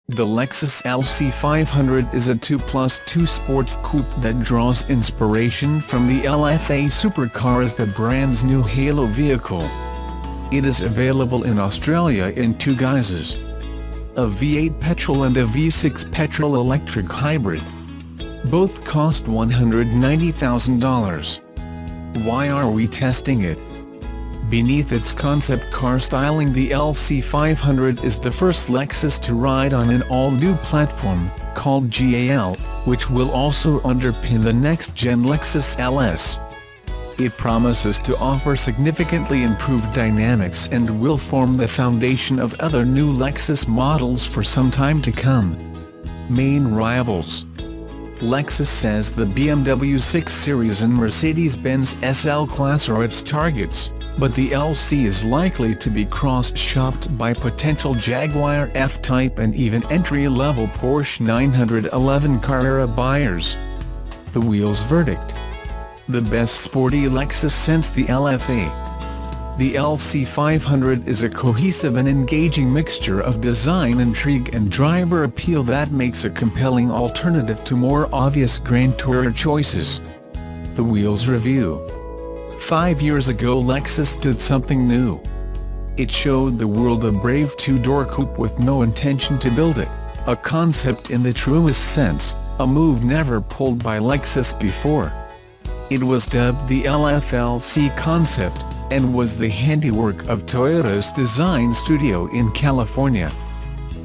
The Lexus LC500 is a 2+2 sports coupe that draws inspiration from the LFA supercar as the brand's new halo vehicle. It is available in Australia in two guises: a V8 petrol and a V6 petrol electric hybrid. Both cost $190,000. Why are we testing it? Beneath its concept car styling, the LC500 is the first Lexus to ride on an all-new platform, called GAL, which will also underpin the next-gen Lexus LS. It promises to offer significantly improved dynamics and will form the foundation of other new Lexus models for some time to come. Main rivals: Lexus says the BMW 6 Series and Mercedes-Benz SL Class are its targets, but the LC is likely to be cross-shopped by potential Jaguar F-Type and even entry-level Porsche 911 Carrera buyers. The wheels verdict: the best sporty Lexus since the LFA. The LC500 is a cohesive and engaging mixture of design intrigue and driver appeal that makes a compelling alternative to more obvious Grand Tourer choices. The wheels review: 5 years ago Lexus did something new. It showed the world a brave two-door coupe with no intention to build it, a concept in the truest sense, a move never pulled by Lexus before. It was dubbed the LFLC concept, and was the handiwork of Toyota's design studio in California.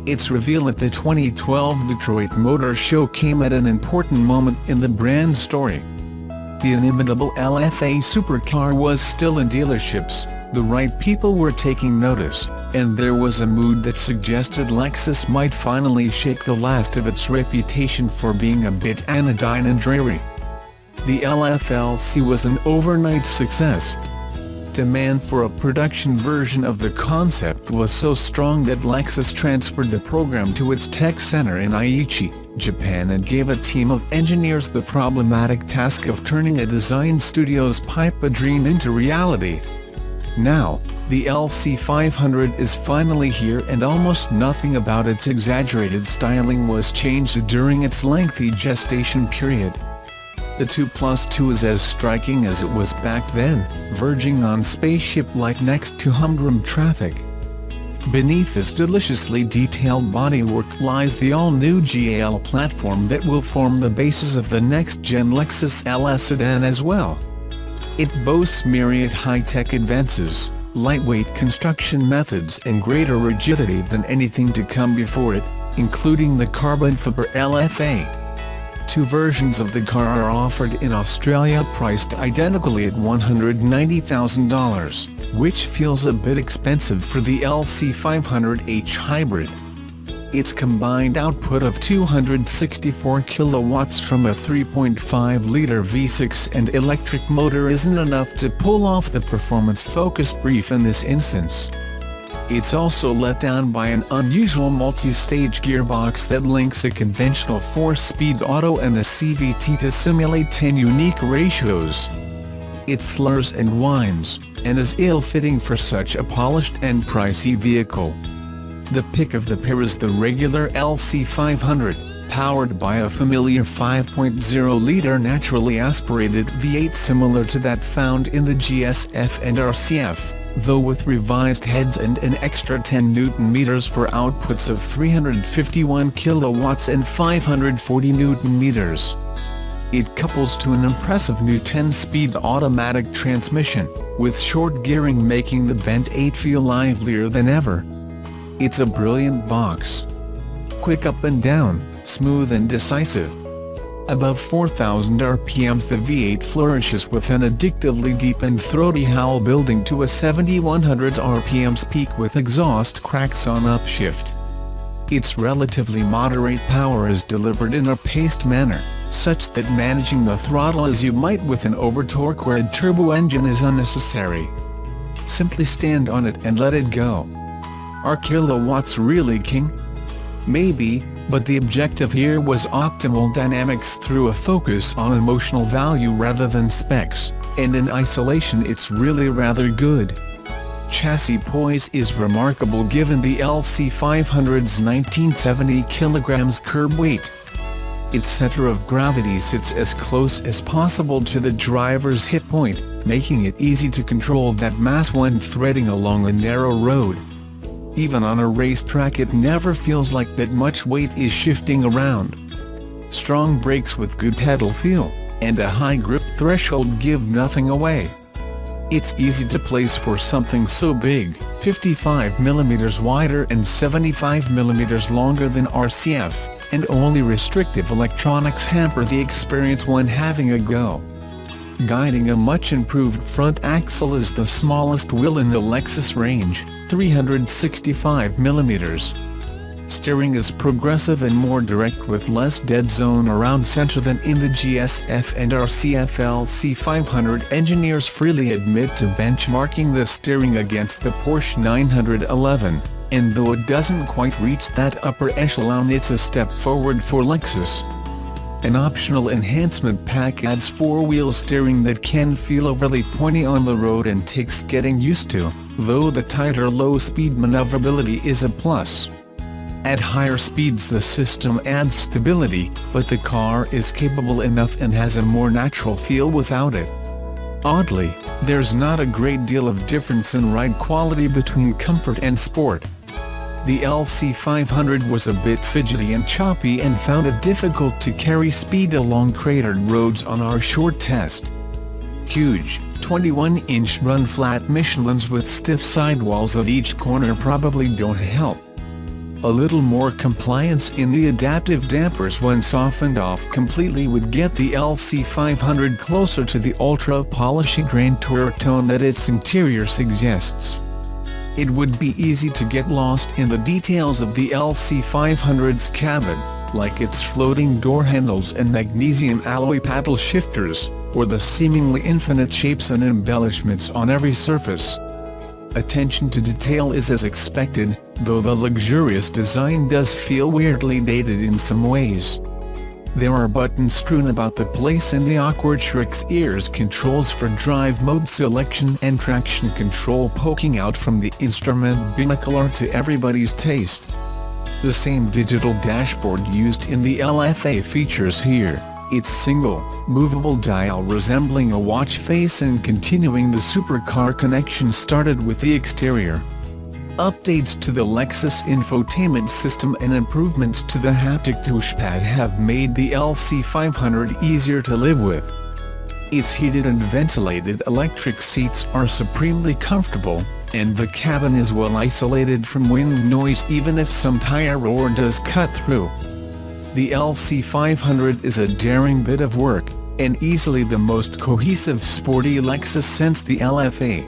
Its reveal at the 2012 Detroit Motor Show came at an important moment in the brand story. The inimitable LFA supercar was still in dealerships, the right people were taking notice, and there was a mood that suggested Lexus might finally shake the last of its reputation for being a bit anodyne and dreary. The LFLC was an overnight success. Demand for a production version of the concept was so strong that Lexus transferred the program to its tech center in Aichi, Japan, and gave a team of engineers the problematic task of turning a design studio's pipe dream into reality. Now, the LC500 is finally here, and almost nothing about its exaggerated styling was changed during its lengthy gestation period. The 2+2 is as striking as it was back then, verging on spaceship-like next to humdrum traffic. Beneath this deliciously detailed bodywork lies the all-new GAL platform that will form the basis of the next-gen Lexus LS sedan as well. It boasts myriad high-tech advances, lightweight construction methods and greater rigidity than anything to come before it, including the carbon fiber LFA. Two versions of the car are offered in Australia, priced identically at $190,000, which feels a bit expensive for the LC500H hybrid. Its combined output of 264 kilowatts from a 3.5-liter V6 and electric motor isn't enough to pull off the performance-focused brief in this instance. It's also let down by an unusual multi-stage gearbox that links a conventional 4-speed auto and a CVT to simulate 10 unique ratios. It slurs and whines, and is ill-fitting for such a polished and pricey vehicle. The pick of the pair is the regular LC500, powered by a familiar 5.0-liter naturally aspirated V8 similar to that found in the GSF and RCF, though with revised heads and an extra 10 Nm for outputs of 351 kilowatts and 540 Nm. It couples to an impressive new 10-speed automatic transmission, with short gearing making the Vent 8 feel livelier than ever. It's a brilliant box. Quick up and down, smooth and decisive. Above 4,000 RPMs the V8 flourishes with an addictively deep and throaty howl, building to a 7,100 RPMs peak with exhaust cracks on upshift. Its relatively moderate power is delivered in a paced manner, such that managing the throttle as you might with an over-torqued turbo engine is unnecessary. Simply stand on it and let it go. Are kilowatts really king? Maybe, but the objective here was optimal dynamics through a focus on emotional value rather than specs, and in isolation it's really rather good. Chassis poise is remarkable given the LC500's 1970 kg curb weight. Its center of gravity sits as close as possible to the driver's hip point, making it easy to control that mass when threading along a narrow road. Even on a racetrack it never feels like that much weight is shifting around. Strong brakes with good pedal feel, and a high grip threshold give nothing away. It's easy to place for something so big, 55mm wider and 75mm longer than RCF, and only restrictive electronics hamper the experience when having a go. Guiding a much improved front axle is the smallest wheel in the Lexus range, 365mm. Steering is progressive and more direct with less dead zone around center than in the GSF and RCF LC500. Engineers freely admit to benchmarking the steering against the Porsche 911, and though it doesn't quite reach that upper echelon, it's a step forward for Lexus. An optional enhancement pack adds four-wheel steering that can feel overly pointy on the road and takes getting used to, though the tighter low-speed maneuverability is a plus. At higher speeds the system adds stability, but the car is capable enough and has a more natural feel without it. Oddly, there's not a great deal of difference in ride quality between comfort and sport. The LC500 was a bit fidgety and choppy and found it difficult to carry speed along cratered roads on our short test. Huge, 21-inch run-flat Michelins with stiff sidewalls at each corner probably don't help. A little more compliance in the adaptive dampers when softened off completely would get the LC500 closer to the ultra-polished Grand Tourer tone that its interior suggests. It would be easy to get lost in the details of the LC500's cabin, like its floating door handles and magnesium alloy paddle shifters, or the seemingly infinite shapes and embellishments on every surface. Attention to detail is as expected, though the luxurious design does feel weirdly dated in some ways. There are buttons strewn about the place and the awkward Shrik's ears controls for drive mode selection and traction control poking out from the instrument binnacle are to everybody's taste. The same digital dashboard used in the LFA features here, its single, movable dial resembling a watch face and continuing the supercar connection started with the exterior. Updates to the Lexus infotainment system and improvements to the haptic touchpad have made the LC500 easier to live with. Its heated and ventilated electric seats are supremely comfortable, and the cabin is well isolated from wind noise even if some tire roar does cut through. The LC500 is a daring bit of work, and easily the most cohesive sporty Lexus since the LFA.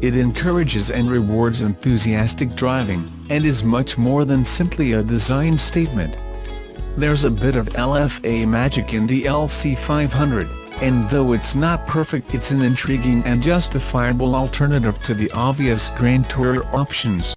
It encourages and rewards enthusiastic driving, and is much more than simply a design statement. There's a bit of LFA magic in the LC500, and though it's not perfect, it's an intriguing and justifiable alternative to the obvious Grand Tourer options.